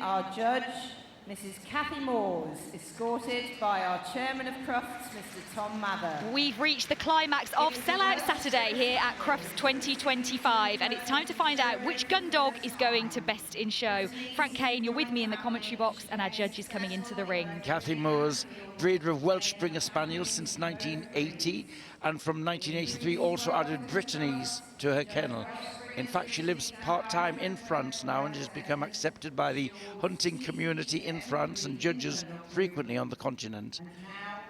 our judge, Mrs. Kathy Moores, escorted by our chairman of Crufts, Mr. Tom Mather. We've reached the climax of Sellout Saturday here at Crufts 2025, and it's time to find out which gun dog is going to best in show. Frank Kane, you're with me in the commentary box, and our judge is coming into the ring. Kathy Moores, breeder of Welsh Springer Spaniels since 1980, and from 1983 also added Brittany's to her kennel. In fact, she lives part-time in France now and has become accepted by the hunting community in France and judges frequently on the continent.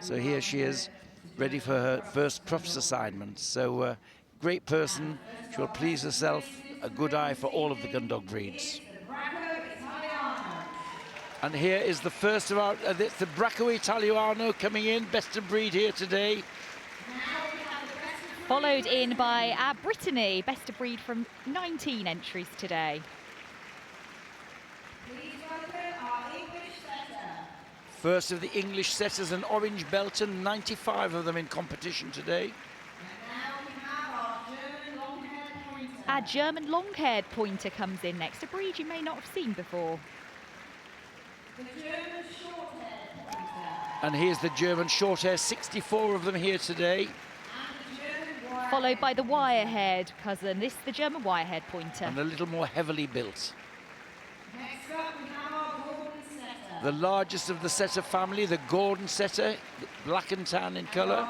So here she is, ready for her first Crufts assignment. So great person, she'll please herself, a good eye for all of the Gundog breeds. And here is the first of our, the Bracco Italiano coming in, best of breed here today. Followed in by our Brittany, best of breed from 19 entries today. Please welcome our English setter. First of the English setters, an orange Belton, 95 of them in competition today. And now we have our German long-haired pointer. Our German long-haired pointer comes in next, a breed you may not have seen before. The German short-haired pointer. And here's the German short hair, 64 of them here today. Followed by the wire-haired cousin. This is the German wire-haired pointer. And a little more heavily built. Next up we have our Gordon setter. The largest of the setter family, the Gordon setter, black and tan in colour.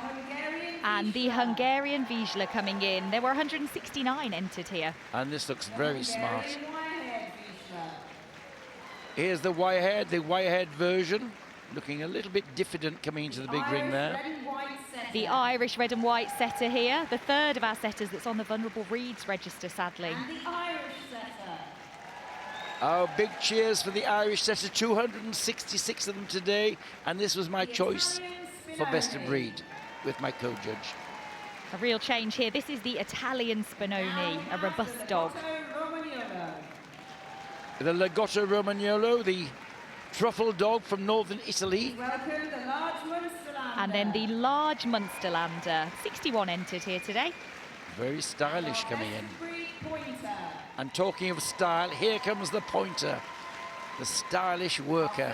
And the Hungarian Vizsla coming in. There were 169 entered here. And this looks very smart. Wirehaired Vizsla. Here's the wire-haired version, looking a little bit diffident coming into the big ring there. The Irish red and white setter here, the third of our setters that's on the vulnerable breeds register, sadly. And the Irish setter. Oh, big cheers for the Irish setter, 266 of them today, and this was my choice for best of breed with my co-judge. A real change here. This is the Italian Spinone, a robust dog. The Lagotto Romagnolo, the truffle dog from northern Italy. Welcome the large Munsterlander. And then the large Munsterlander, 61 entered here today. Very stylish coming in. Pointer. And talking of style, here comes the pointer, the stylish worker.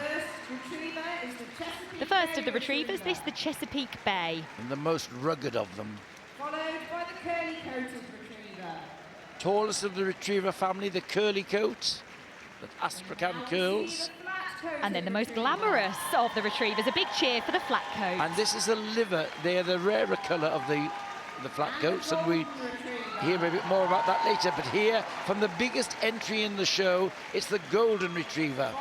The first of the retrievers, this the Chesapeake Bay. And the most rugged of them. Followed by the curly-coated retriever. Tallest of the retriever family, the curly coat, the Astrakhan curls. And then the most glamorous of the retrievers, a big cheer for the flat coat. And this is a liver. They're the rarer colour of the flat coats, and we hear a bit more about that later. But here, from the biggest entry in the show, it's the golden retriever.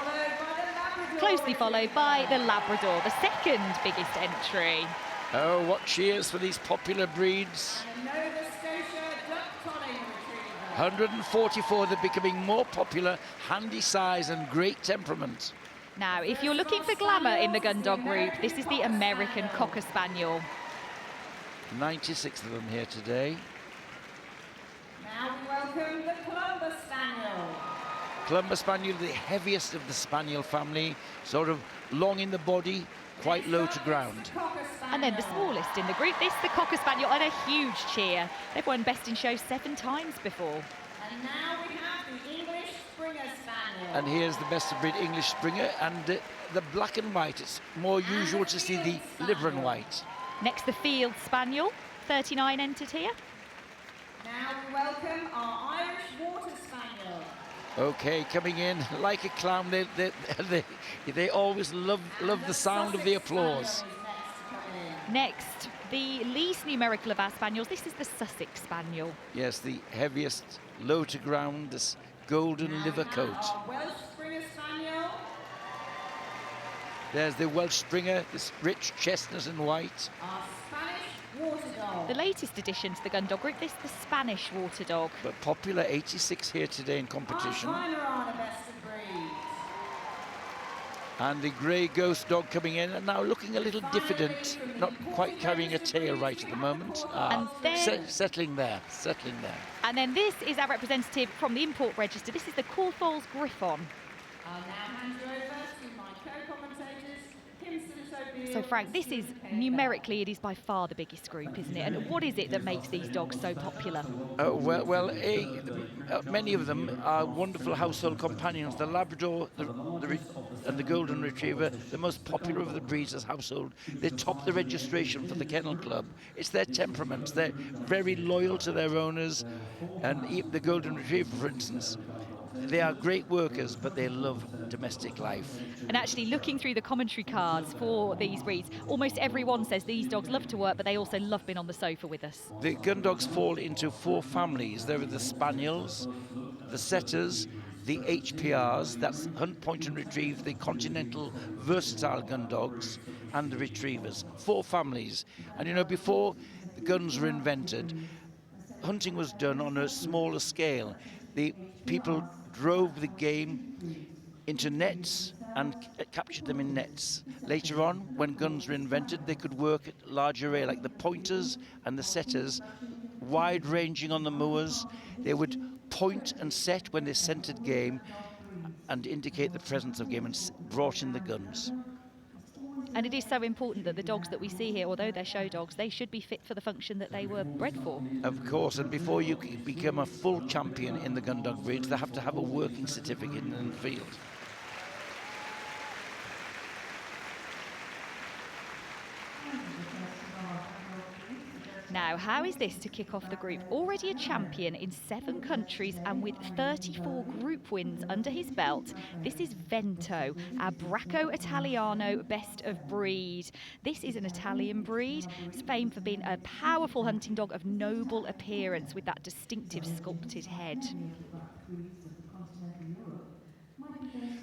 Closely followed by the Labrador, the second biggest entry. Oh, what cheers for these popular breeds. And the Nova Scotia duck-tolling retriever. 144, they're becoming more popular, handy size and great temperament. Now, if you're looking for glamour in the Gundog Group, this is the American Cocker Spaniel. 96 of them here today. Now we welcome the Clumber Spaniel. Clumber Spaniel, the heaviest of the Spaniel family, sort of long in the body, quite low to ground. And then the smallest in the group, this the Cocker Spaniel, and a huge cheer. They've won Best in Show 7 times before. And now we have the English Springer Spaniel. And here's the best of breed English Springer, and the black and white. It's more usual to see the liver and white. Next, the Field Spaniel, 39 entered here. Now we welcome our Irish Water Spaniel. Okay, coming in like a clown. They always love the sound of the applause. Next, the least numerical of our Spaniels. This is the Sussex Spaniel. Yes, the heaviest, low to ground, this golden liver coat. Our Welsh Springer Spaniel. There's the Welsh Springer, this rich chestnut and white. Our Spanish Water Dog. The latest addition to the Gundog Group, this the Spanish Water Dog. But popular, 86 here today in competition. Our Weimaraner best of breed. And the grey ghost dog coming in, and now looking a little diffident, not quite carrying a tail right at the moment. And then, settling there. And then this is our representative from the import register. This is the Corfalls Griffon. I'll now hand you over to my co-commentators, So Frank, this is numerically, it is by far the biggest group, isn't it? And what is it that makes these dogs so popular? Many of them are wonderful household companions. The Labrador and the Golden Retriever, the most popular of the breeds as household. They top the registration for the Kennel Club. It's their temperaments. They're very loyal to their owners. And the Golden Retriever, for instance, they are great workers, but they love domestic life. And actually, looking through the commentary cards for these breeds, almost everyone says these dogs love to work, but they also love being on the sofa with us. The Gundogs fall into 4 families. There are the Spaniels, the Setters, the HPRs, that's Hunt, Point and Retrieve, the continental versatile gun dogs, and the Retrievers. 4 families. And you know, before the guns were invented, hunting was done on a smaller scale. The people drove the game into nets and captured them in nets. Later on, when guns were invented, they could work at large array, like the pointers and the setters, wide ranging on the moors. They would point and set when they scented game and indicate the presence of game and brought in the guns. And it is so important that the dogs that we see here, although they're show dogs, they should be fit for the function that they were bred for. Of course, and before you can become a full champion in the gun dog breeds, they have to have a working certificate in the field. Now, how is this to kick off the group? Already a champion in 7 countries and with 34 group wins under his belt. This is Vento, our Bracco Italiano best of breed. This is an Italian breed. It's famed for being a powerful hunting dog of noble appearance with that distinctive sculpted head.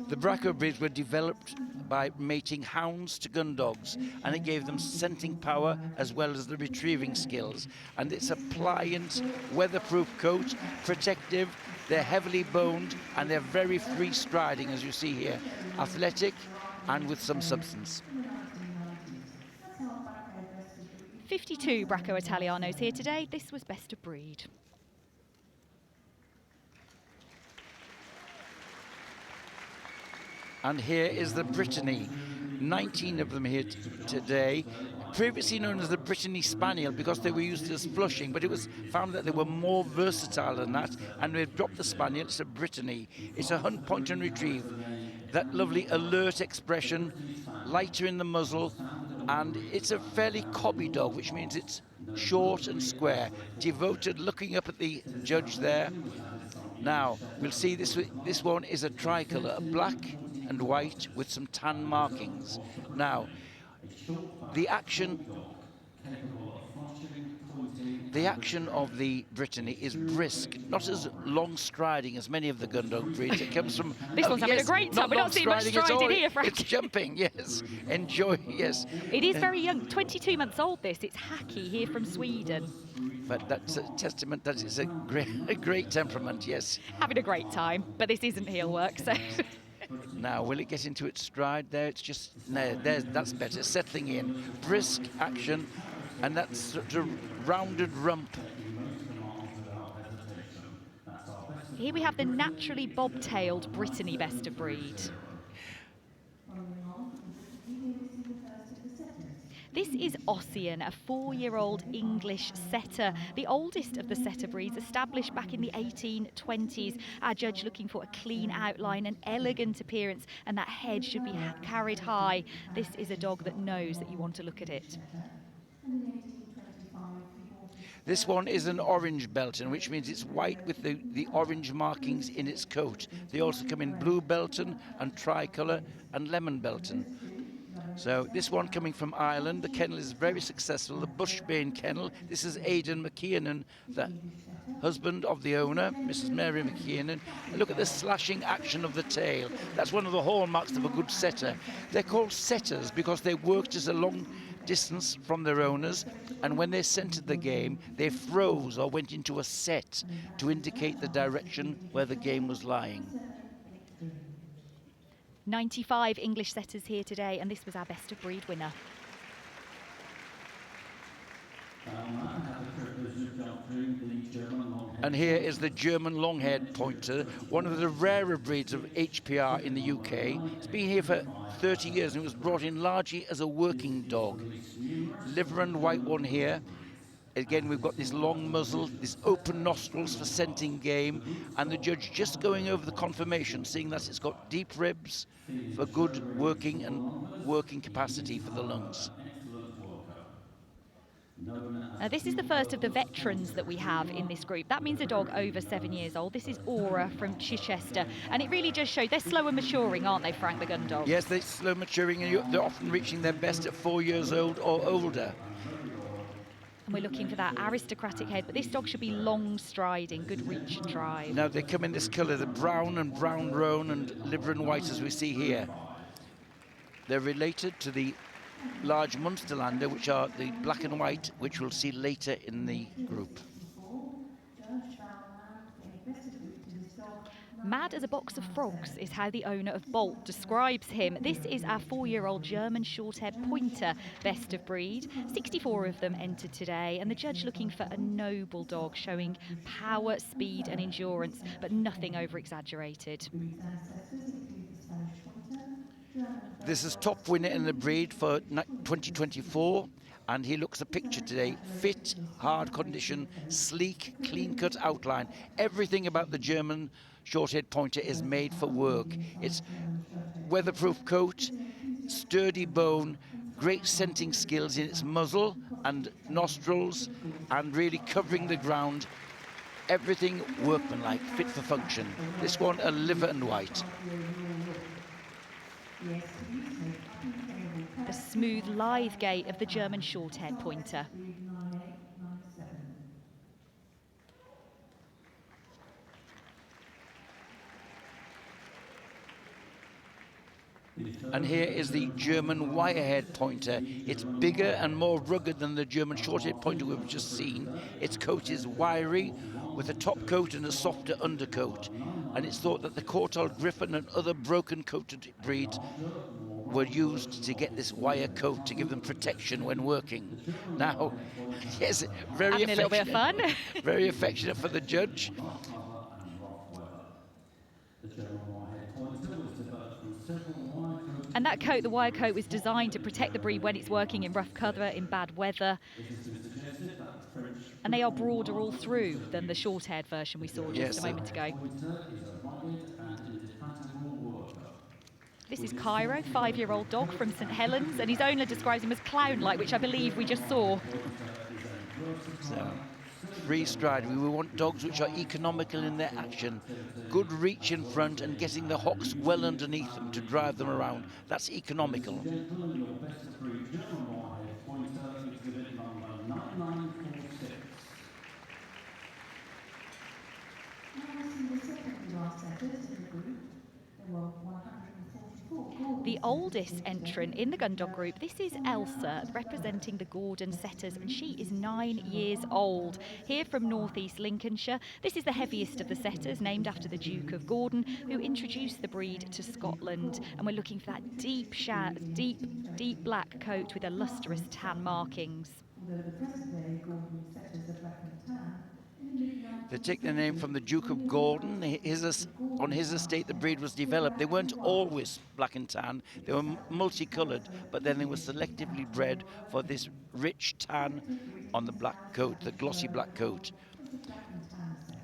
The Bracco breeds were developed by mating hounds to gun dogs, and it gave them scenting power as well as the retrieving skills. And it's a pliant, weatherproof coat, protective. They're heavily boned and they're very free striding, as you see here, athletic and with some substance. 52 Bracco Italianos here today. This was best of breed. And here is the Brittany. 19 of them here today. Previously known as the Brittany Spaniel because they were used as flushing, but it was found that they were more versatile than that, and we've dropped the Spaniel. It's a Brittany. It's a hunt, point and retrieve. That lovely alert expression, lighter in the muzzle, and it's a fairly cobby dog, which means it's short and square, devoted, looking up at the judge there. Now, we'll see this one is a tricolour, a black and white with some tan markings. Now, the action of the Brittany is brisk, not as long striding as many of the Gundog breeds. It comes from... This one's having a great time. We don't see much striding here, Frank. It's jumping, yes. Enjoy, yes. It is very young, 22 months old this. It's Hacky here from Sweden. But that's a testament that it's a great temperament, yes. Having a great time, but this isn't heel work, so... Now, will it get into its stride there? It's just, no, that's better. It's settling in. Brisk action, and that sort of rounded rump. Here we have the naturally bob-tailed Brittany best of breed. This is Ossian, a 4-year-old English setter, the oldest of the setter breeds, established back in the 1820s. Our judge looking for a clean outline, an elegant appearance, and that head should be carried high. This is a dog that knows that you want to look at it. This one is an orange Belton, which means it's white with the orange markings in its coat. They also come in blue Belton and tricolour and lemon Belton. So this one coming from Ireland, the kennel is very successful, the Bushbane kennel. This is Aidan McKiernan, the husband of the owner, Mrs. Mary McKiernan. Look at the slashing action of the tail. That's one of the hallmarks of a good setter. They're called setters because they worked as a long distance from their owners, and when they scented the game, they froze or went into a set to indicate the direction where the game was lying. 95 English setters here today, and this was our best of breed winner. And here is the German Longhaired pointer, one of the rarer breeds of HPR in the UK. It's been here for 30 years and it was brought in largely as a working dog. Liver and white one here. Again, we've got this long muzzle, this open nostrils for scenting game, and the judge just going over the conformation, seeing that it's got deep ribs for good working capacity for the lungs. This is the first of the veterans that we have in this group. That means a dog over 7 years old. This is Aura from Chichester, and it really does show they're slower maturing, aren't they, Frank, the Gundogs? Yes, they're slow maturing, and they're often reaching their best at 4 years old or older. And we're looking for that aristocratic head, but this dog should be long striding, good reach and drive. Now they come in this colour, the brown and brown roan and liver and white as we see here. They're related to the large Munsterlander, which are the black and white, which we'll see later in the group. Mad as a box of frogs is how the owner of Bolt describes him. This is our 4-year-old German short-haired pointer, best of breed. 64 of them entered today, and the judge looking for a noble dog showing power, speed and endurance, but nothing over-exaggerated. This is top winner in the breed for 2024, and he looks a picture today. Fit, hard condition, sleek, clean-cut outline. Everything about the German short-haired pointer is made for work. It's weatherproof coat, sturdy bone, great scenting skills in its muzzle and nostrils, and really covering the ground. Everything workmanlike, fit for function. This one, a liver and white. The smooth, lithe gait of the German short-haired pointer. And here is the German Wirehaired pointer. It's bigger and more rugged than the German short-haired pointer we've just seen. Its coat is wiry, with a top coat and a softer undercoat. And it's thought that the Courtauld Griffon and other broken-coated breeds were used to get this wire coat to give them protection when working. Now, yes, very having a little bit of fun. Very affectionate for the judge. And that coat, the wire coat, was designed to protect the breed when it's working in rough cover, in bad weather. And they are broader all through than the short-haired version we saw just a moment ago. This is Cairo, 5-year-old dog from St Helens, and his owner describes him as clown-like, which I believe we just saw. So, free stride. We want dogs which are economical in their action. Good reach in front and getting the hocks well underneath them to drive them around. That's economical. The oldest entrant in the Gundog Group, this is Elsa, representing the Gordon Setters, and she is 9 years old. Here from northeast Lincolnshire, this is the heaviest of the setters, named after the Duke of Gordon, who introduced the breed to Scotland. And we're looking for that deep black coat with a lustrous tan markings. They take their name from the Duke of Gordon. On his estate, the breed was developed. They weren't always black and tan. They were multicoloured, but then they were selectively bred for this rich tan on the black coat, the glossy black coat.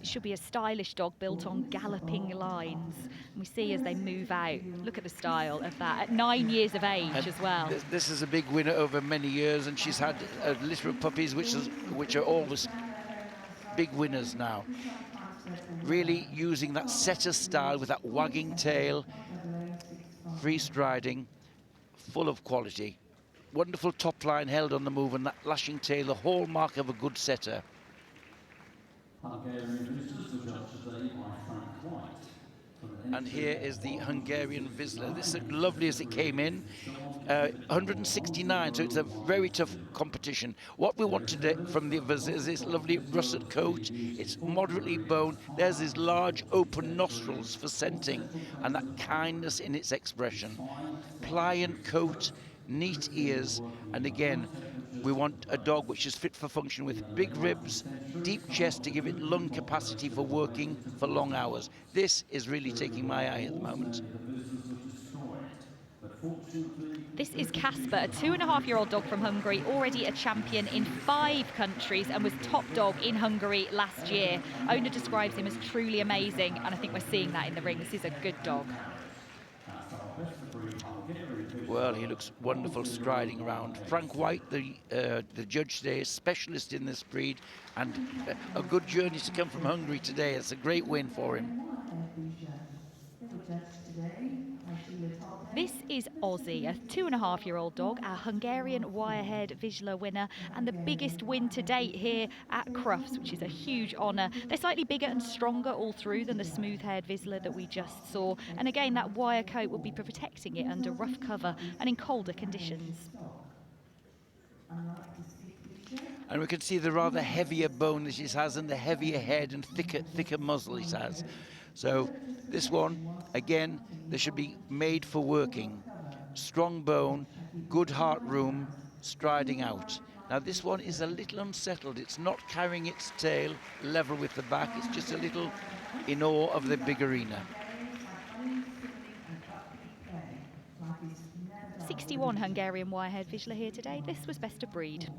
It should be a stylish dog built on galloping lines. And we see as they move out, look at the style of that, at 9 years of age as well. This is a big winner over many years, and she's had a litter of puppies, which are always big winners now. Really using that setter style with that wagging tail, free striding, full of quality. Wonderful top line held on the move, and that lashing tail, the hallmark of a good setter. And here is the Hungarian Vizsla. This is lovely as it came in. 169, so it's a very tough competition. What we want today from the Vizsla is this lovely russet coat. It's moderately boned. There's these large open nostrils for scenting, and that kindness in its expression. Pliant coat, neat ears, and again, we want a dog which is fit for function with big ribs, deep chest to give it lung capacity for working for long hours. This is really taking my eye at the moment. This is Casper, a 2.5-year-old dog from Hungary, already a champion in 5 countries and was top dog in Hungary last year. Owner describes him as truly amazing, and I think we're seeing that in the ring. This is a good dog. Well, he looks wonderful striding around. Frank White, the judge today, is specialist in this breed, and a good journey to come from Hungary today. It's a great win for him. This is Ozzy, a 2.5-year-old dog, our Hungarian Wirehaired Vizsla winner, and the biggest win to date here at Crufts, which is a huge honour. They're slightly bigger and stronger all through than the smooth-haired Vizsla that we just saw. And again, that wire coat will be protecting it under rough cover and in colder conditions. And we can see the rather heavier bone that it has and the heavier head and thicker muzzle it has. So this one, again, they should be made for working. Strong bone, good heart room, striding out. Now this one is a little unsettled. It's not carrying its tail level with the back. It's just a little in awe of the big arena. 61 Hungarian Wirehaired Vizsla here today. This was best of breed.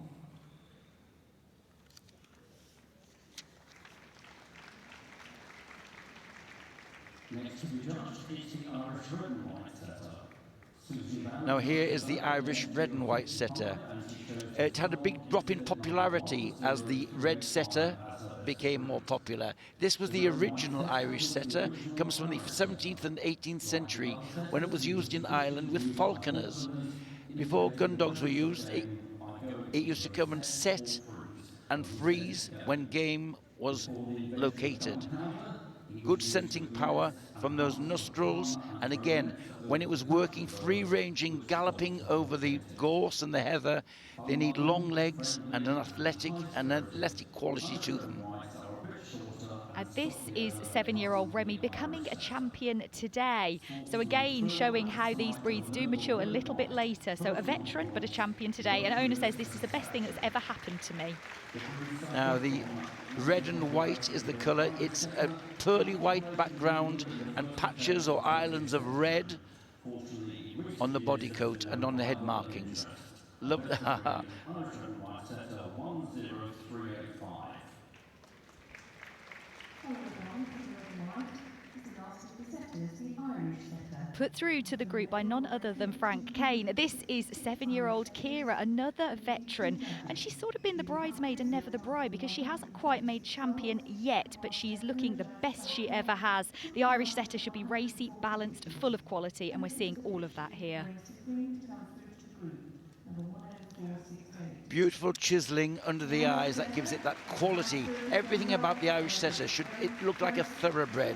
Next to be judged is the Irish Red and White setter. Now here is the Irish Red and White setter. It had a big drop in popularity as the red setter became more popular. This was the original Irish setter, comes from the 17th and 18th century when it was used in Ireland with falconers. Before gun dogs were used, it used to come and set and freeze when game was located. Good scenting power from those nostrils, and again, when it was working, free-ranging, galloping over the gorse and the heather, they need long legs and an athletic quality to them. This is 7-year-old Remy becoming a champion today. So again, showing how these breeds do mature a little bit later. So a veteran, but a champion today. And owner says this is the best thing that's ever happened to me. Now the red and white is the colour. It's a pearly white background and patches or islands of red on the body coat and on the head markings. Lovely. Put through to the group by none other than Frank Kane. This is 7-year-old Kira, another veteran, and she's sort of been the bridesmaid and never the bride because she hasn't quite made champion yet, but she's looking the best she ever has. The Irish setter should be racy, balanced, full of quality, and we're seeing all of that here. Beautiful chiselling under the eyes, that gives it that quality. Everything about the Irish setter it look like a thoroughbred.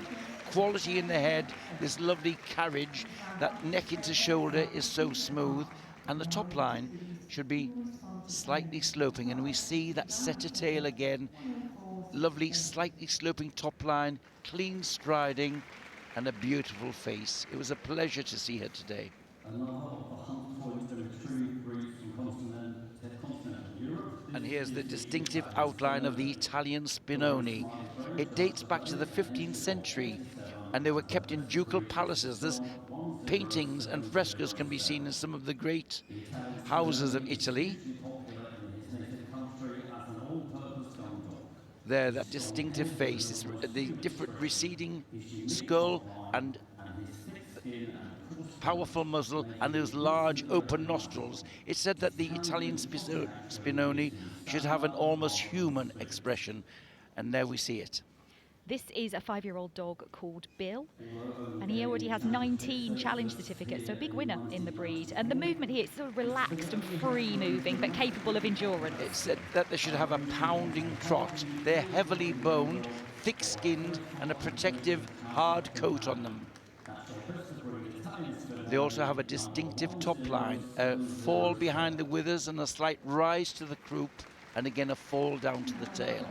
Quality in the head, this lovely carriage, that neck into shoulder is so smooth, and the top line should be slightly sloping, and we see that setter tail again, lovely slightly sloping top line, clean striding, and a beautiful face. It was a pleasure to see her today. And here's the distinctive outline of the Italian Spinone. It dates back to the 15th century, and they were kept in ducal palaces. There's paintings and frescoes can be seen in some of the great houses of Italy. There, that distinctive face, the different receding skull and powerful muzzle and those large open nostrils. It's said that the Italian Spinone should have an almost human expression, and there we see it. This is a 5-year-old dog called Bill, and he already has 19 challenge certificates, so a big winner in the breed. And the movement here is sort of relaxed and free moving, but capable of endurance. It's said that they should have a pounding trot. They're heavily boned, thick-skinned, and a protective hard coat on them. They also have a distinctive top line, a fall behind the withers and a slight rise to the croup, and again a fall down to the tail.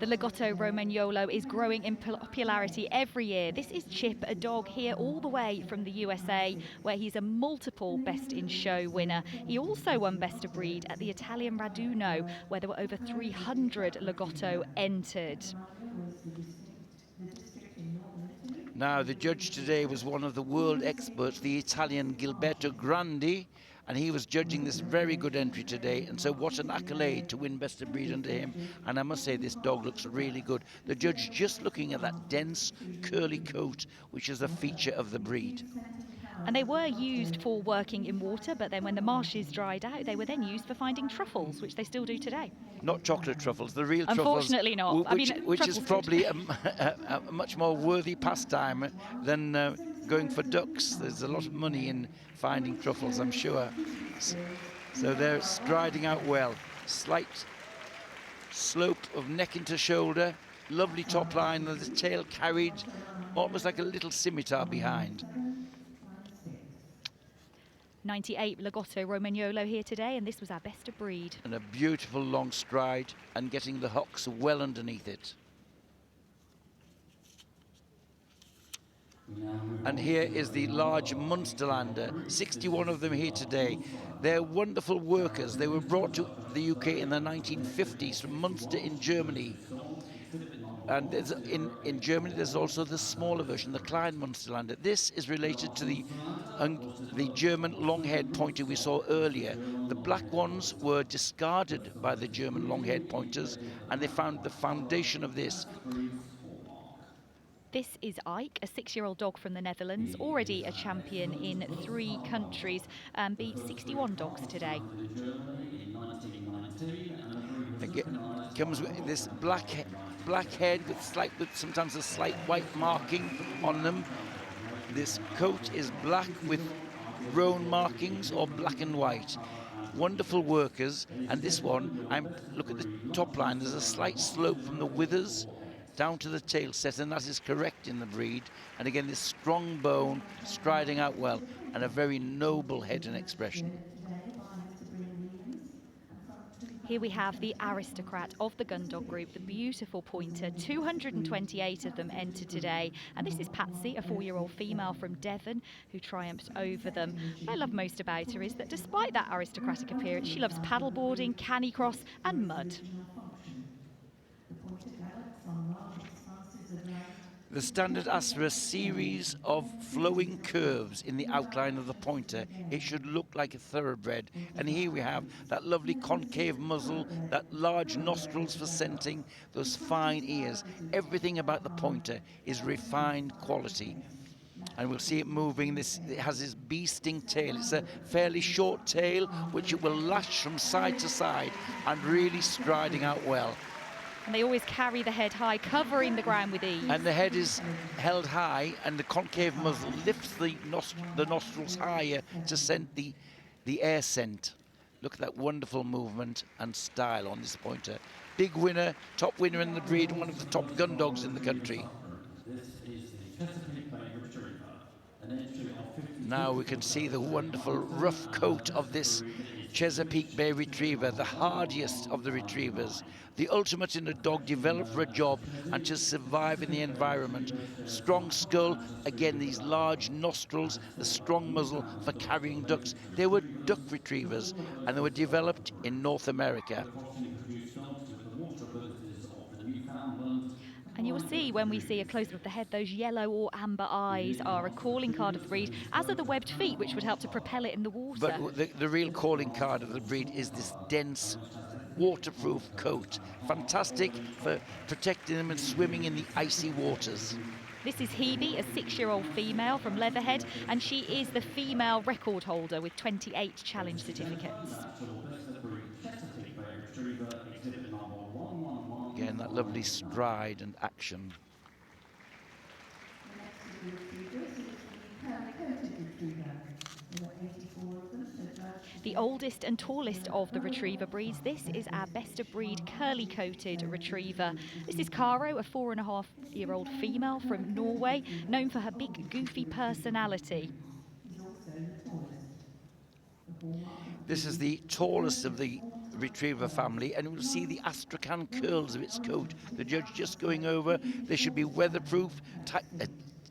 The Lagotto Romagnolo is growing in popularity every year. This is Chip, a dog here all the way from the USA, where he's a multiple Best in Show winner. He also won Best of Breed at the Italian Raduno, where there were over 300 Lagotto entered. Now, the judge today was one of the world experts, the Italian Gilberto Grandi, and he was judging this very good entry today. And so what an accolade to win Best of Breed under him. And I must say, this dog looks really good. The judge just looking at that dense, curly coat, which is a feature of the breed. And they were used for working in water, but then when the marshes dried out, they were then used for finding truffles, which they still do today. Not chocolate truffles, the real truffles. Unfortunately not. Which is probably a much more worthy pastime than going for ducks. There's a lot of money in finding truffles, I'm sure. So they're striding out well. Slight slope of neck into shoulder, lovely top line, and the tail carried almost like a little scimitar behind. 98 Lagotto Romagnolo here today, and this was our Best of Breed. And a beautiful long stride and getting the hocks well underneath it. And here is the large Munsterlander, 61 of them here today. They're wonderful workers. They were brought to the UK in the 1950s from Munster in Germany. And in Germany, there's also the smaller version, the Klein Munsterlander. This is related to the German long-haired pointer we saw earlier. The black ones were discarded by the German long-haired pointers, and they found the foundation of this. This is Ike, a 6-year-old dog from the Netherlands, already a champion in 3 countries, and beat 61 dogs today. Again, comes with this black head with sometimes a slight white marking on them. This coat is black with roan markings or black and white. Wonderful workers, and this one, look at the top line, there's a slight slope from the withers down to the tail set, and that is correct in the breed. And again, this strong bone striding out well, and a very noble head and expression. Here we have the aristocrat of the Gundog Group, the beautiful pointer. 228 of them entered today. And this is Patsy, a 4-year-old female from Devon who triumphed over them. What I love most about her is that despite that aristocratic appearance, she loves paddleboarding, canicross and mud. The standard asks for a series of flowing curves in the outline of the pointer. It should look like a thoroughbred. And here we have that lovely concave muzzle, that large nostrils for scenting, those fine ears. Everything about the pointer is refined quality. And we'll see it moving. It has this bee-sting tail. It's a fairly short tail, which it will lash from side to side and really striding out well. And they always carry the head high, covering the ground with ease. And the head is held high, and the concave muzzle lifts the nostrils higher to scent the air scent. Look at that wonderful movement and style on this pointer. Big winner, top winner in the breed, one of the top gun dogs in the country. This is the Chesapeake Bay Retriever, an entry of 50. Now we can see the wonderful rough coat of this Chesapeake Bay Retriever, the hardiest of the retrievers. The ultimate in a dog developed for a job and to survive in the environment. Strong skull, again these large nostrils, the strong muzzle for carrying ducks. They were duck retrievers and they were developed in North America. And you will see when we see a close-up of the head, those yellow or amber eyes are a calling card of the breed, as are the webbed feet, which would help to propel it in the water. But the real calling card of the breed is this dense, waterproof coat. Fantastic for protecting them and swimming in the icy waters. This is Hebe, a 6-year-old female from Leatherhead, and she is the female record holder with 28 challenge certificates. Again, that lovely stride and action. The oldest and tallest of the retriever breeds. This is our best of breed curly-coated retriever. This is Caro, a 4.5-year-old female from Norway, known for her big, goofy personality. This is the tallest of the retriever family, and we'll see the astrakhan curls of its coat. The judge just going over, they should be weatherproof,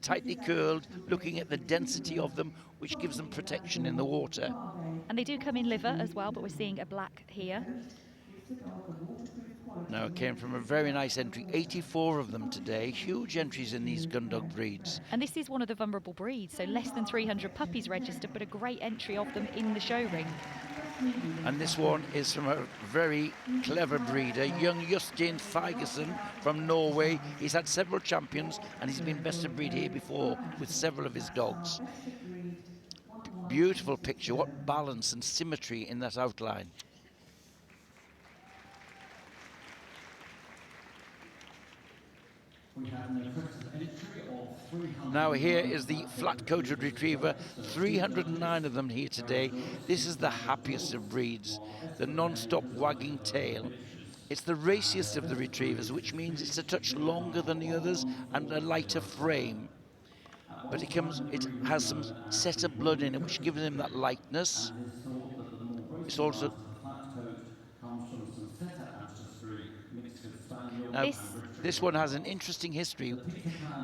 tightly curled, looking at the density of them, which gives them protection in the water. And they do come in liver as well, but we're seeing a black here. Now, it came from a very nice entry, 84 of them today, huge entries in these Gundog breeds. And this is one of the vulnerable breeds, so less than 300 puppies registered, but a great entry of them in the show ring. And this one is from a very clever breeder, young Justin Figerson from Norway. He's had several champions, and he's been best of breed here before with several of his dogs. Beautiful picture, what balance and symmetry in that outline. Now here is the flat-coated retriever, 309 of them here today. This is the happiest of breeds, the non-stop wagging tail. It's the raciest of the retrievers, which means it's a touch longer than the others and a lighter frame. But it has some setter blood in it, which gives him that lightness. It's also... Now, this one has an interesting history.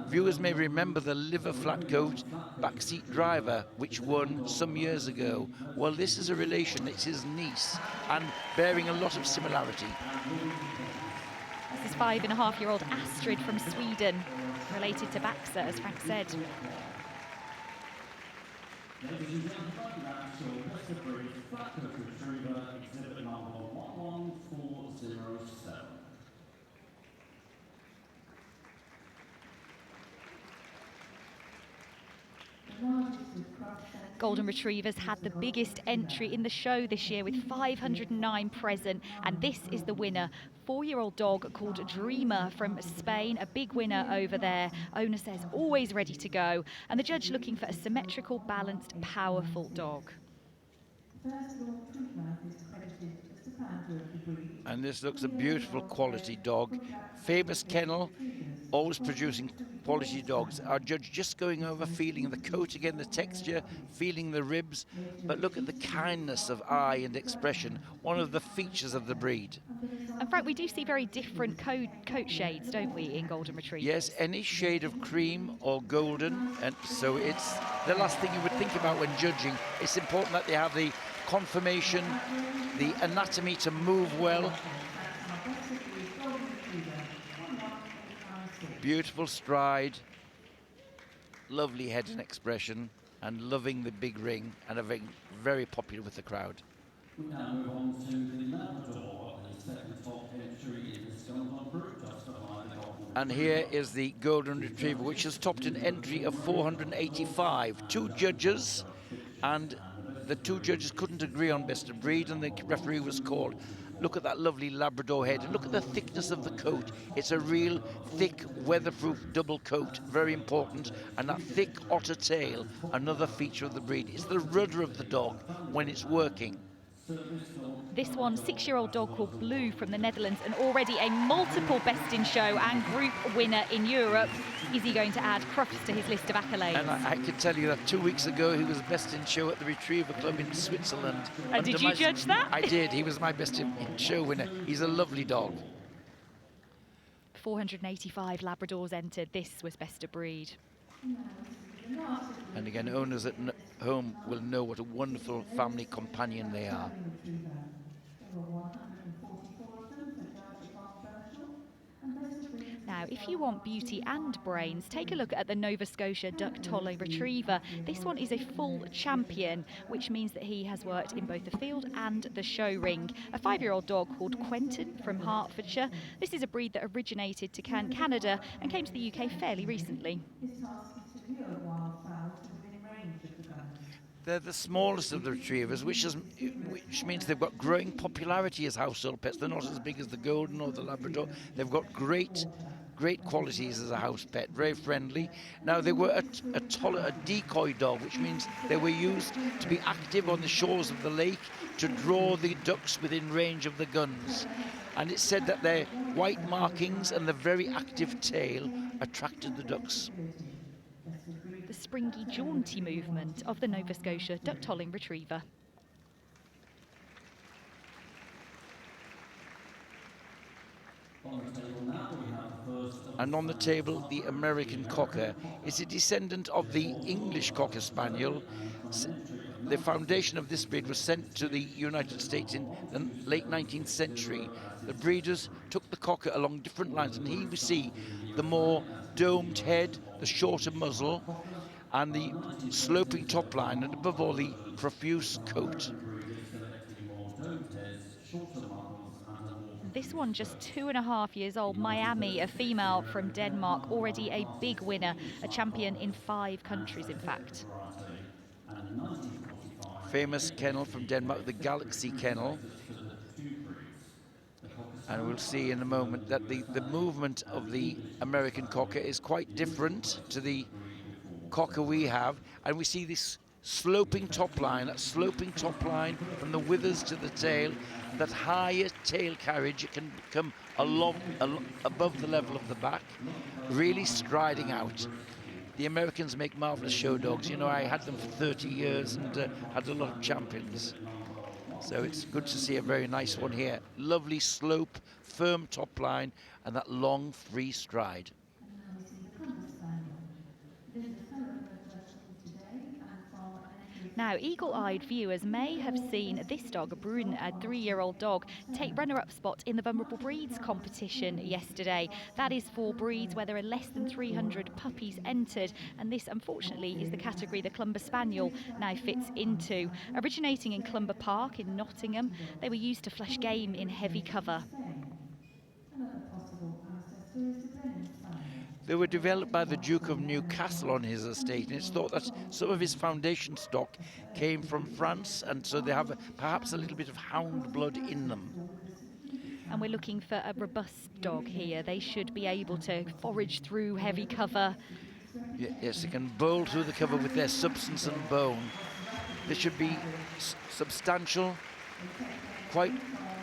Viewers may remember the liver flat coat backseat driver, which won some years ago. Well, this is a relation, it's his niece, and bearing a lot of similarity. This is 5.5-year-old Astrid from Sweden, related to Baxa, as Frank said. Ladies and gentlemen, that's your best of breed flat-coat retriever, exhibit number 11407. Golden Retrievers had the biggest entry in the show this year with 509 present, and this is the winner. 4-year-old dog called Dreamer from Spain, a big winner over there. Owner says always ready to go, and the judge looking for a symmetrical, balanced, powerful dog. And this looks a beautiful quality dog. Famous kennel, always producing quality dogs. Our judge just going over, feeling the coat again, the texture, feeling the ribs. But look at the kindness of eye and expression, one of the features of the breed. And Frank, we do see very different coat shades, don't we, in Golden Retrievers? Yes, any shade of cream or golden. And so it's the last thing you would think about when judging. It's important that they have the conformation, the anatomy to move well. Beautiful stride, lovely head and expression, and loving the big ring, and very popular with the crowd. We now move on to the Labrador, the second top entry in the Gundog Group, just behind the Golden. And here is the Golden Retriever, which has topped an entry of 485. Two judges, and the two judges couldn't agree on best of breed, and the referee was called. Look at that lovely Labrador head, and look at the thickness of the coat. It's a real thick, weatherproof double coat, very important. And that thick otter tail, another feature of the breed. It's the rudder of the dog when it's working. This one, 6-year-old dog called Blue from the Netherlands, and already a multiple best in show and group winner in Europe. Is he going to add Crufts to his list of accolades? And I can tell you that 2 weeks ago he was best in show at the Retriever Club in Switzerland. And did you judge that? I did. He was my best in show winner. He's a lovely dog. 485 Labradors entered. This was best of breed. And again, owners at home will know what a wonderful family companion they are. Now, if you want beauty and brains, take a look at the Nova Scotia Duck Tolle Retriever. This one is a full champion, which means that he has worked in both the field and the show ring. A 5-year-old dog called Quentin from Hertfordshire. This is a breed that originated to Canada and came to the UK fairly recently. They're the smallest of the retrievers, which means they've got growing popularity as household pets. They're not as big as the Golden or the Labrador. They've got great qualities as a house pet, very friendly. Now, they were a decoy dog, which means they were used to be active on the shores of the lake to draw the ducks within range of the guns. And it's said that their white markings and the very active tail attracted the ducks. The springy, jaunty movement of the Nova Scotia Duck Tolling Retriever. And on the table, the American Cocker is a descendant of the English Cocker Spaniel. The foundation of this breed was sent to the United States in the late 19th century. The breeders took the Cocker along different lines, and here we see the more domed head, the shorter muzzle, and the sloping top line, and above all, the profuse coat. This one just 2.5 years old, Miami, a female from Denmark, already a big winner, a champion in 5 countries, in fact. Famous kennel from Denmark, the Galaxy Kennel. And we'll see in a moment that the movement of the American Cocker is quite different to the Cocker we have. And we see this sloping top line, that sloping top line from the withers to the tail, that higher tail carriage. It can come above the level of the back, really striding out. The Americans make marvelous show dogs. You know, I had them for 30 years and had a lot of champions. So it's good to see a very nice one here. Lovely slope, firm top line, and that long free stride. Now, eagle-eyed viewers may have seen this dog, Brune, a 3-year-old dog, take runner-up spot in the Vulnerable Breeds competition yesterday. That is for breeds where there are less than 300 puppies entered, and this, unfortunately, is the category the Clumber Spaniel now fits into. Originating in Clumber Park in Nottingham, they were used to flush game in heavy cover. They were developed by the Duke of Newcastle on his estate, and it's thought that some of his foundation stock came from France, and so they have perhaps a little bit of hound blood in them. And we're looking for a robust dog here. They should be able to forage through heavy cover. Yes, they can bowl through the cover with their substance and bone. They should be substantial, quite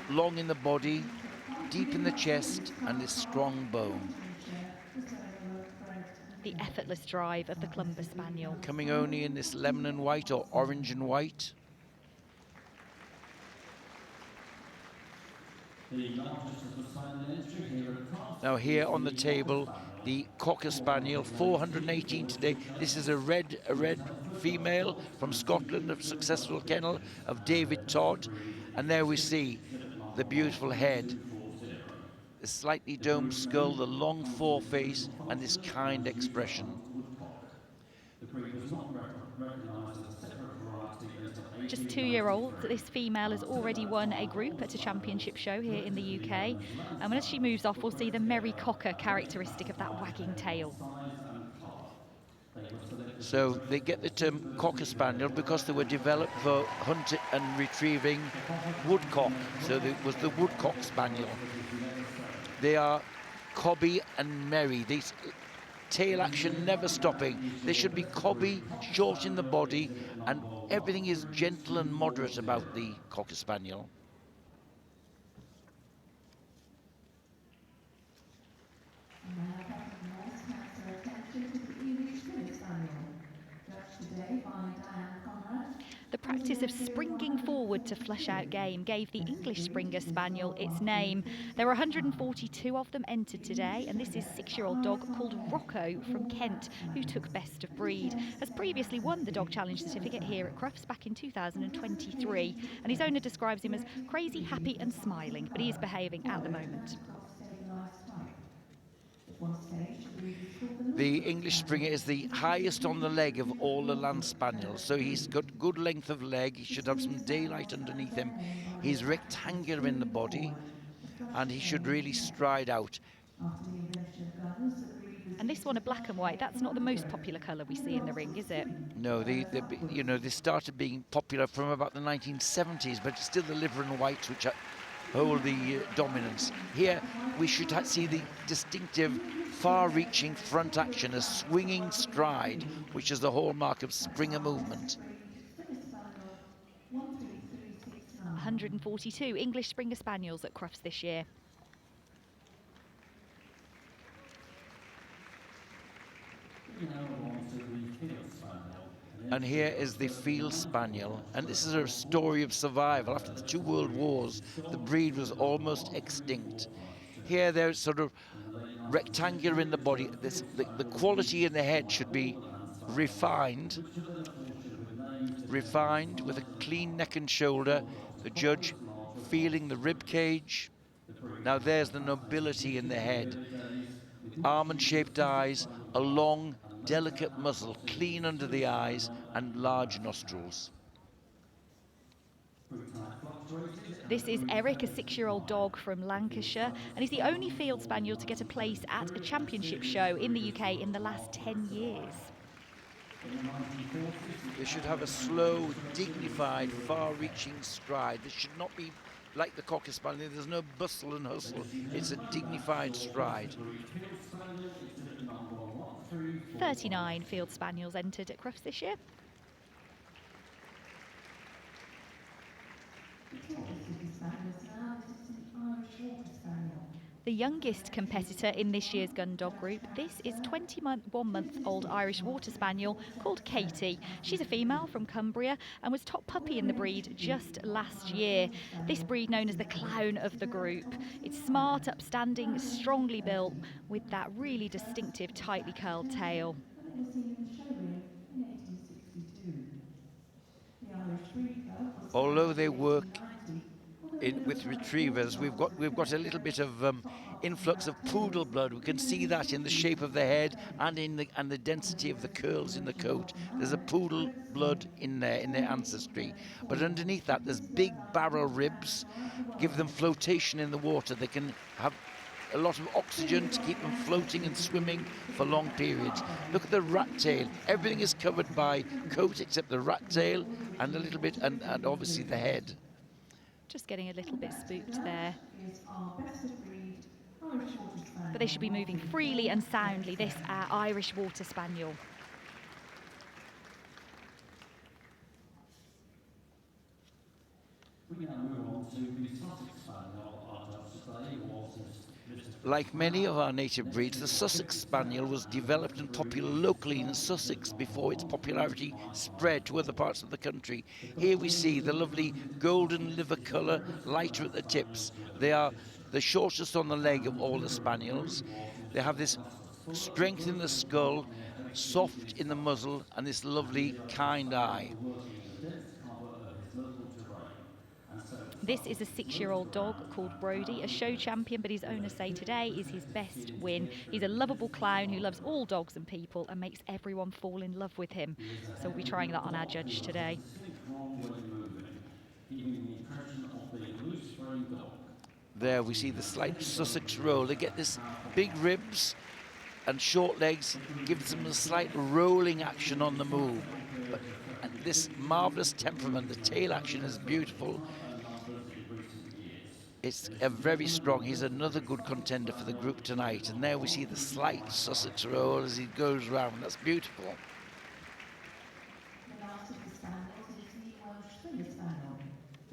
long in the body, deep in the chest, and this strong bone. The effortless drive of the Clumber Spaniel. Coming only in this lemon and white or orange and white. Now here on the table, the Cocker Spaniel, 418 today. This is a red female from Scotland, a successful kennel of David Todd. And there we see the beautiful head, the slightly domed skull, the long foreface, and this kind expression. Just 2-year-old, this female has already won a group at a championship show here in the UK. And as she moves off, we'll see the merry cocker characteristic of that wagging tail. So they get the term Cocker Spaniel because they were developed for hunting and retrieving woodcock. So it was the Woodcock Spaniel. They are cobby and merry. These tail action never stopping. They should be cobby, short in the body, and everything is gentle and moderate about the Cocker Spaniel. The practice of springing forward to flush out game gave the English Springer Spaniel its name. There were 142 of them entered today, and this is 6-year-old dog called Rocco from Kent, who took best of breed. Has previously won the Dog Challenge certificate here at Crufts back in 2023, and his owner describes him as crazy, happy and smiling, but he is behaving at the moment. The English Springer is the highest on the leg of all the land spaniels, so he's got good length of leg. He should have some daylight underneath him. He's rectangular in the body, and he should really stride out. And this one, a black and white, that's not the most popular colour we see in the ring, is it? No, they started being popular from about the 1970s, but it's still the liver and whites which hold the dominance. Here we should see the distinctive far-reaching front action, a swinging stride, which is the hallmark of Springer movement. 142 English Springer Spaniels at Crufts this year. And here is the Field Spaniel, and this is a story of survival. After the 2 world wars, the breed was almost extinct. Here they're sort of rectangular in the body. The quality in the head should be refined with a clean neck and shoulder. The judge feeling the rib cage. Now there's the nobility in the head. Almond-shaped eyes, a long, delicate muzzle, clean under the eyes, and large nostrils. This is Eric, a 6-year-old dog from Lancashire, and he's the only field spaniel to get a place at a championship show in the UK in the last 10 years. They should have a slow, dignified, far-reaching stride. This should not be like the Cocker Spaniel. There's no bustle and hustle. It's a dignified stride. 39 field spaniels entered at Crufts this year. The youngest competitor in this year's Gundog Group, this is 21-month-old Irish Water Spaniel called Katie. She's a female from Cumbria and was top puppy in the breed just last year. This breed known as the clown of the group. It's smart, upstanding, strongly built with that really distinctive tightly curled tail. Although they work with retrievers, we've got a little bit of influx of poodle blood. We can see that in the shape of the head and in the density of the curls in the coat. There's a poodle blood in there in their ancestry, but underneath that there's big barrel ribs, give them flotation in the water. They can have a lot of oxygen to keep them floating and swimming for long periods. Look at the rat tail. Everything is covered by coat except the rat tail and a little bit, and obviously the head. Just getting a little bit spooked there. But they should be moving freely and soundly, this Irish Water Spaniel. We now move on to the Sussex Spaniel. Our judge today was Like many of our native breeds, the Sussex Spaniel was developed and popular locally in Sussex before its popularity spread to other parts of the country. Here we see the lovely golden liver colour, lighter at the tips. They are the shortest on the leg of all the Spaniels. They have this strength in the skull, soft in the muzzle, and this lovely, kind eye. This is a 6-year-old dog called Brody, a show champion, but his owners say today is his best win. He's a lovable clown who loves all dogs and people and makes everyone fall in love with him. So we'll be trying that on our judge today. There we see the slight Sussex roll. They get this big ribs and short legs, gives them a slight rolling action on the move. But this marvellous temperament, the tail action is beautiful. It's a very strong. He's another good contender for the group tonight. And there we see the slight Sussex roll as he goes round. That's beautiful. The last of the Spaniels is the Welsh Springer Spaniel,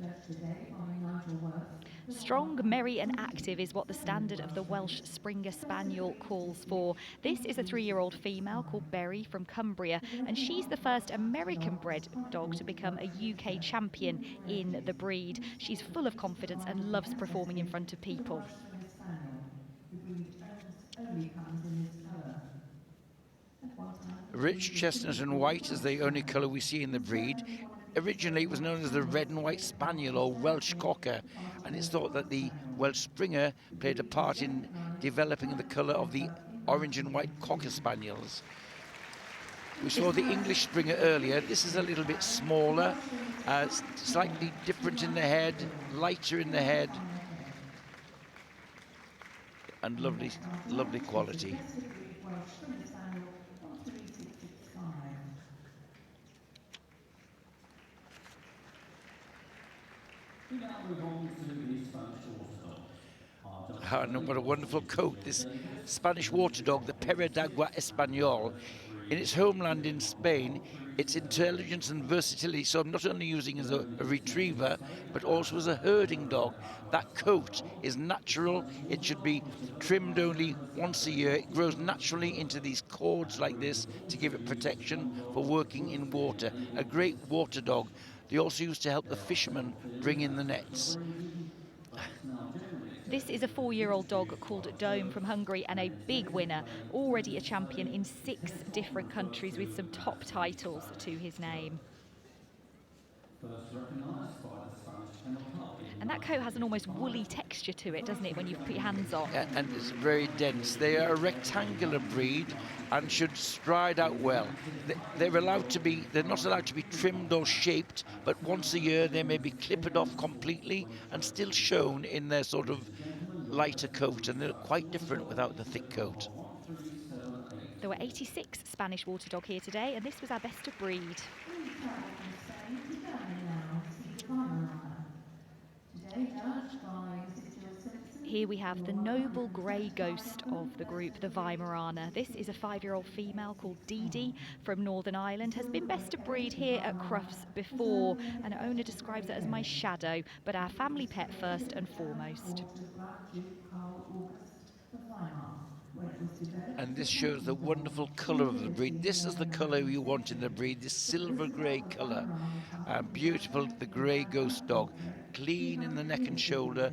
judged today by Nigel Worth. Strong, merry and active is what the standard of the Welsh Springer Spaniel calls for. This is a 3-year-old female called Berry from Cumbria, and she's the first American-bred dog to become a UK champion in the breed. She's full of confidence and loves performing in front of people. Rich chestnut and white is the only colour we see in the breed. Originally it was known as the red and white spaniel or Welsh cocker, and it's thought that the Welsh Springer played a part in developing the colour of the orange and white cocker spaniels. We saw the English Springer earlier. This is a little bit smaller, slightly different in the head, lighter in the head, and lovely, lovely quality. We now move on to the Spanish Water Dog. And what a wonderful coat, this Spanish water dog, the Perra d'Agua Español. In its homeland in Spain, its intelligence and versatility, so I'm not only using as a retriever, but also as a herding dog. That coat is natural. It should be trimmed only once a year. It grows naturally into these cords like this to give it protection for working in water. A great water dog. They also used to help the fishermen bring in the nets. This is a 4-year-old dog called Dome from Hungary and a big winner, already a champion in 6 different countries with some top titles to his name. First recognised by the Spanish Kennel Club. And that coat has an almost woolly texture to it, doesn't it, when you put your hands on? And it's very dense. They are a rectangular breed and should stride out well. They're not allowed to be trimmed or shaped, but once a year they may be clipped off completely and still shown in their sort of lighter coat, and they look quite different without the thick coat. There were 86 Spanish water dog here today, and this was our best of breed. Here we have the noble grey ghost of the group, the Weimaraner. This is a 5-year-old female called Dee Dee from Northern Ireland, has been best of breed here at Crufts before, and owner describes it as my shadow, but our family pet first and foremost. And this shows the wonderful colour of the breed. This is the colour you want in the breed, this silver grey colour. Beautiful, the grey ghost dog, clean in the neck and shoulder,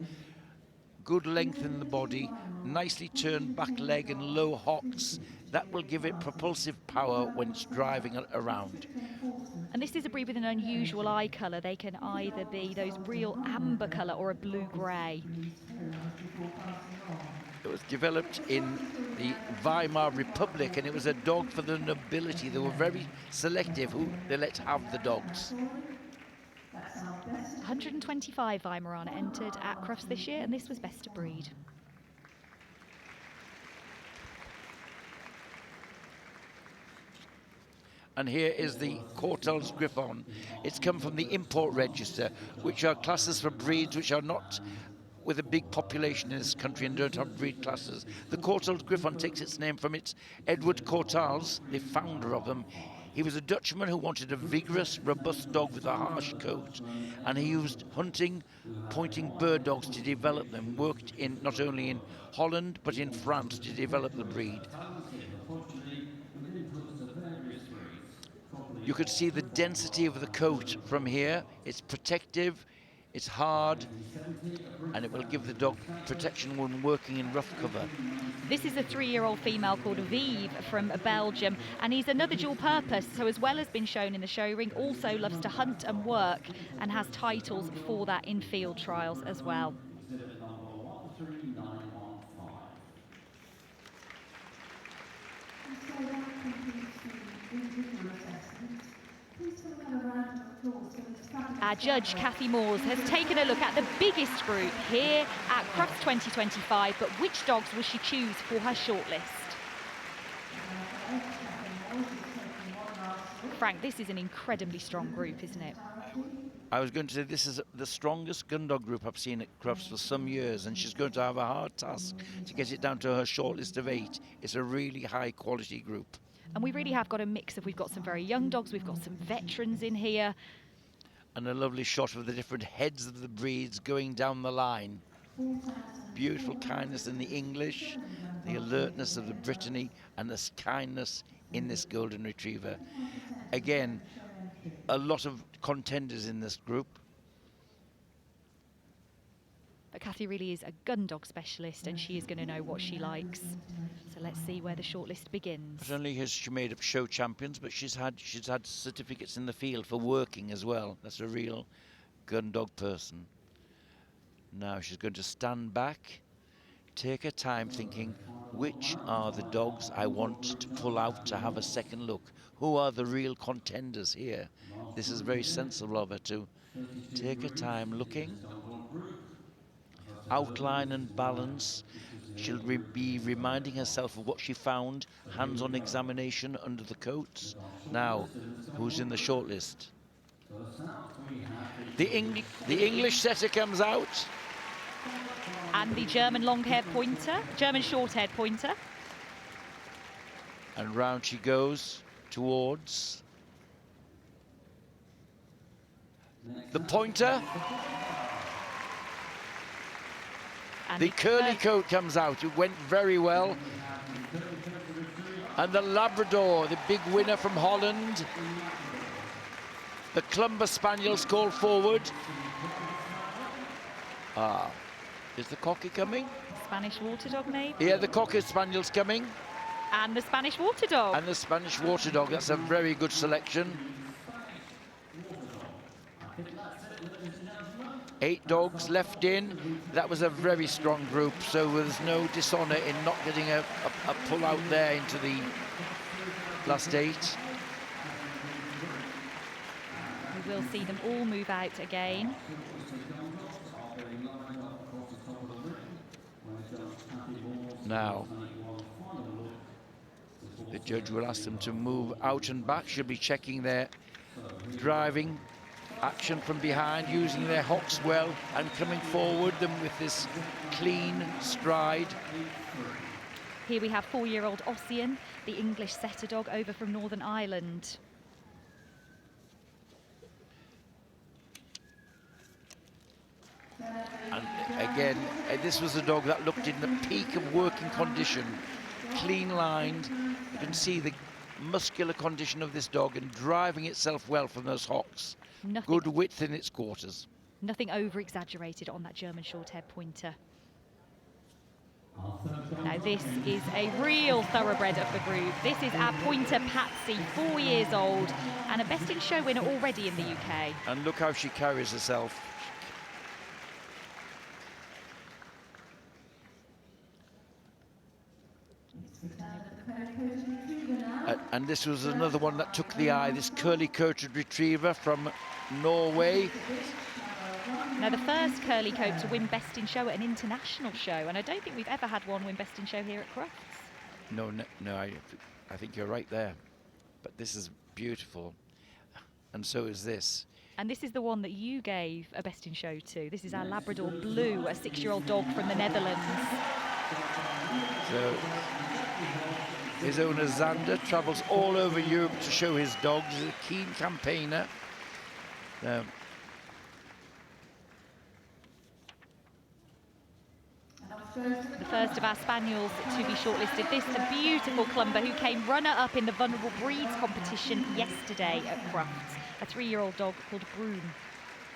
good length in the body, nicely turned back leg and low hocks. That will give it propulsive power when it's driving around. And this is a breed with an unusual eye colour. They can either be those real amber colour or a blue-grey. It was developed in the Weimar Republic, and it was a dog for the nobility. They were very selective who they let have the dogs. 125 Weimaraner entered at Crufts this year, and this was best of breed. And here is the Cortels Griffon. It's come from the import register, which are classes for breeds which are not with a big population in this country and don't have breed classes. The Cortels Griffon takes its name from its Edward Cortels, the founder of them. He was a Dutchman who wanted a vigorous, robust dog with a harsh coat, and he used hunting, pointing bird dogs to develop them, worked in not only in Holland but in France to develop the breed. You could see the density of the coat from here. It's protective, it's hard, and it will give the dog protection when working in rough cover. This is a 3-year-old female called Vive from Belgium, and he's another dual purpose. So as well as being shown in the show ring, also loves to hunt and work and has titles for that in field trials as well. Our judge, Kathy Moores, has taken a look at the biggest group here at Crufts 2025, but which dogs will she choose for her shortlist? Frank, this is an incredibly strong group, isn't it? I was going to say this is the strongest Gundog group I've seen at Crufts for some years, and she's going to have a hard task to get it down to her shortlist of 8. It's a really high quality group. And we really have got a mix of, we've got some very young dogs, we've got some veterans in here. And a lovely shot of the different heads of the breeds going down the line. Beautiful kindness in the English, the alertness of the Brittany, and the kindness in this Golden Retriever. Again, a lot of contenders in this group. But Kathy really is a gun dog specialist, and she is going to know what she likes. So let's see where the shortlist begins. Not only has she made up show champions, but she's had certificates in the field for working as well. That's a real gun dog person. Now she's going to stand back, take her time thinking, which are the dogs I want to pull out to have a second look? Who are the real contenders here? This is very sensible of her to take her time looking, outline and balance. She'll be reminding herself of what she found, hands-on examination under the coats. Now, who's in the shortlist? The English setter comes out. And the German long-haired pointer, German short-haired pointer. And round she goes towards the pointer. And the curly coat comes out. It went very well. And the Labrador, the big winner from Holland. The Clumber Spaniels called forward. Is the Cocker coming? Spanish Water Dog, maybe? Yeah, the Cocker Spaniel's coming. And the Spanish Water Dog. And the Spanish Water Dog. That's a very good selection. 8 dogs left in. That was a very strong group, so there's no dishonour in not getting a pull out there into the last 8. We will see them all move out again. Now, the judge will ask them to move out and back. She'll be checking their driving action from behind, using their hocks well and coming forward them with this clean stride. Here we have 4-year-old Ossian, the English setter dog over from Northern Ireland. And again, this was a dog that looked in the peak of working condition, clean lined. You can see the muscular condition of this dog and driving itself well from those hocks. Good width in its quarters. Nothing over-exaggerated on that German short-haired pointer. Now this is a real thoroughbred of the group. This is our pointer Patsy, 4 years old, and a Best in Show winner already in the UK. And look how she carries herself. And this was another one that took the eye, this curly-coated retriever from Norway. Now, the first curly coat to win Best in Show at an international show, and I don't think we've ever had one win Best in Show here at Crufts. No, I think you're right there. But this is beautiful, and so is this. And this is the one that you gave a Best in Show to. This is our Labrador Blue, a 6-year-old dog from the Netherlands. So his owner Xander travels all over Europe to show his dogs. He's a keen campaigner. The first of our Spaniels to be shortlisted. This, a beautiful Clumber who came runner-up in the Vulnerable Breeds competition yesterday at Crufts. A 3-year-old dog called Broom.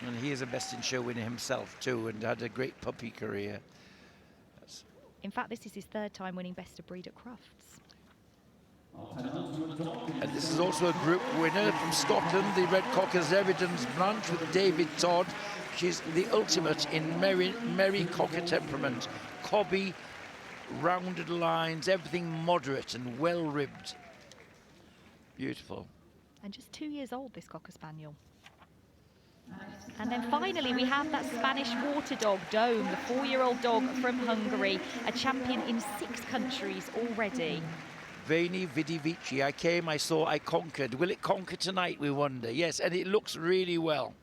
And he is a Best in Show winner himself too, and had a great puppy career. In fact, this is his 3rd time winning Best of Breed at Crufts. And this is also a group winner from Scotland, the Red Cocker's Evidence Blanche with David Todd. She's the ultimate in merry cocker temperament. Cobby, rounded lines, everything moderate and well-ribbed. Beautiful. And just 2 years old, this Cocker Spaniel. And then finally we have that Spanish water dog, Dome, the 4-year-old dog from Hungary, a champion in 6 countries already. Veni Vidi Vici. I came, I saw, I conquered. Will it conquer tonight, we wonder? Yes, and it looks really well.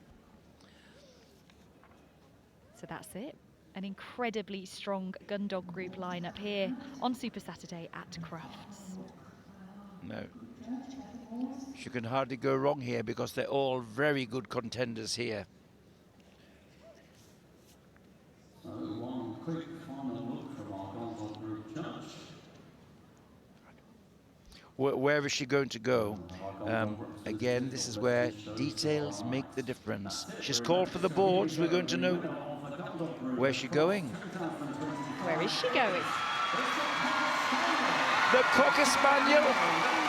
So that's it. An incredibly strong Gundog Group lineup here on Super Saturday at Crufts. No. She can hardly go wrong here because they're all very good contenders here. So one quick final look from our Gundog Group judge. Where is she going to go? Again, this is where details make the difference. She's called for the boards. We're going to know where's she going. Where is she going? The Cocker Spaniel.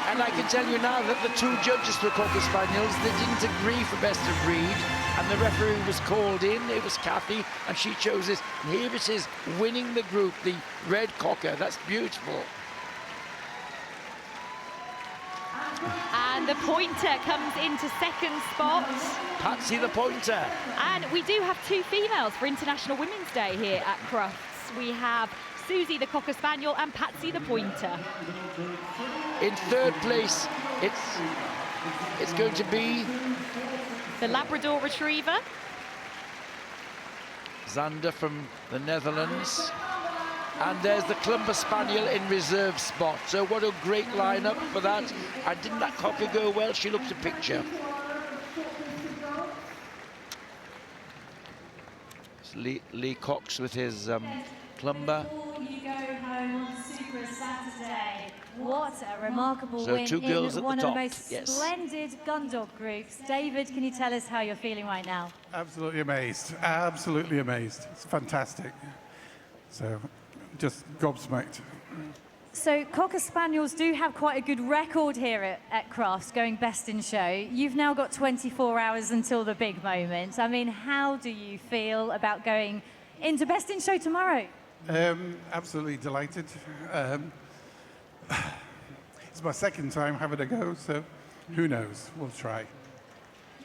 And I can tell you now that the 2 judges for Cocker Spaniels, they didn't agree for Best of Breed, and the referee was called in. It was Kathy, and she chose this. And here it is, winning the group, the Red Cocker. That's beautiful. And the pointer comes into 2nd spot. Patsy the pointer. And we do have 2 females for International Women's Day here at Crufts. We have Susie the Cocker Spaniel and Patsy the pointer. In 3rd place, it's going to be the Labrador Retriever. Xander from the Netherlands. And there's the Clumber Spaniel in reserve spot. So what a great lineup for that. And didn't that cocker go well? She looked a picture. It's Lee Cox with his Clumber. You go home on Super Saturday. What a remarkable So win 2 girls in at one the of top. the most Yes. splendid Gundog groups. David, can you tell us how you're feeling right now? Absolutely amazed. Absolutely amazed. It's fantastic. So just gobsmacked. So Cocker Spaniels do have quite a good record here at Crufts, going best in show. You've now got 24 hours until the big moment. I mean, how do you feel about going into best in show tomorrow? Absolutely delighted. It's my second time having a go, so who knows? We'll try.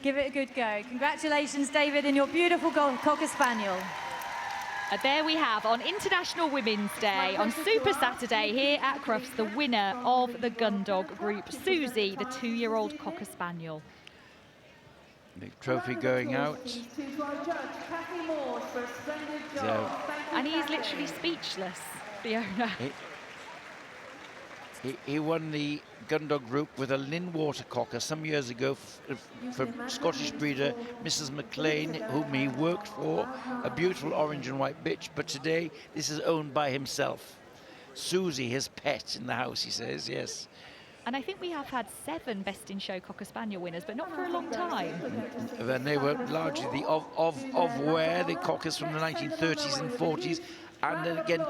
Give it a good go. Congratulations, David, and your beautiful Cocker Spaniel. And there we have, on International Women's Day, on Super Saturday here at Crufts, the winner of the Gundog Group, Susie, the 2-year-old Cocker Spaniel. The trophy going out. So, And he's literally speechless, the owner. He won the Gundog Group with a Linwater Cocker some years ago for Scottish breeder Mrs. McLean, whom he worked for, a beautiful orange and white bitch, but today this is owned by himself. Susie, his pet in the house, he says, yes. And I think we have had 7 Best in Show Cocker Spaniel winners, but not for a long time. Then they were largely the of where the cockers from the 1930s and 40s, and then again